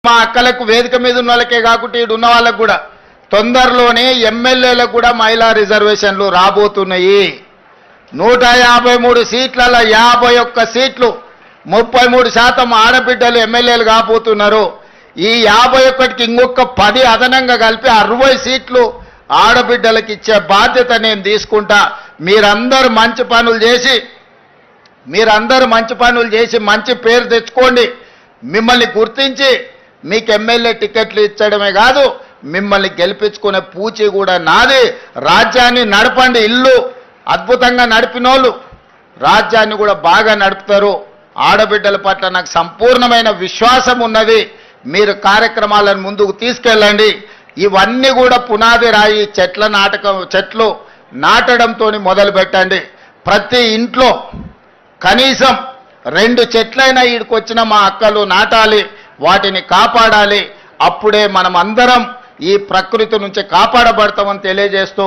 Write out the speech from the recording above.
మా అక్కలకు వేదిక మీద ఉన్న వాళ్ళకే కాకుండా ఇటు ఉన్న వాళ్ళకు కూడా తొందరలోనే ఎమ్మెల్యేలకు కూడా మహిళా రిజర్వేషన్లు రాబోతున్నాయి. 153 సీట్లలో 51 సీట్లు 33% ఆడబిడ్డలు ఎమ్మెల్యేలు కాబోతున్నారు. ఈ 51కి ఇంకొక 10 అదనంగా కలిపి 60 సీట్లు ఆడబిడ్డలకు ఇచ్చే బాధ్యత నేను తీసుకుంటా. మీరందరూ మంచి పనులు చేసి మంచి పేరు తెచ్చుకోండి. మిమ్మల్ని గుర్తించి మీకు ఎమ్మెల్యే టికెట్లు ఇచ్చడమే కాదు, మిమ్మల్ని గెలిపించుకునే పూచి కూడా నాది. రాజ్యాన్ని నడపండి. ఇల్లు అద్భుతంగా నడిపినోళ్ళు రాజ్యాన్ని కూడా బాగా నడుపుతారు. ఆడబిడ్డల పట్ల నాకు సంపూర్ణమైన విశ్వాసం ఉన్నది. మీరు కార్యక్రమాలను ముందుకు తీసుకెళ్ళండి. ఇవన్నీ కూడా పునాది రాయి చెట్లు నాటడంతో మొదలు పెట్టండి. ప్రతి ఇంట్లో కనీసం 2 చెట్లైనా ఈడికొచ్చిన మా అక్కలు నాటాలి, వాటిని కాపాడాలి. అప్పుడే మనం అందరం ఈ ప్రకృతి నుంచి కాపాడబడతామని తెలియజేస్తూ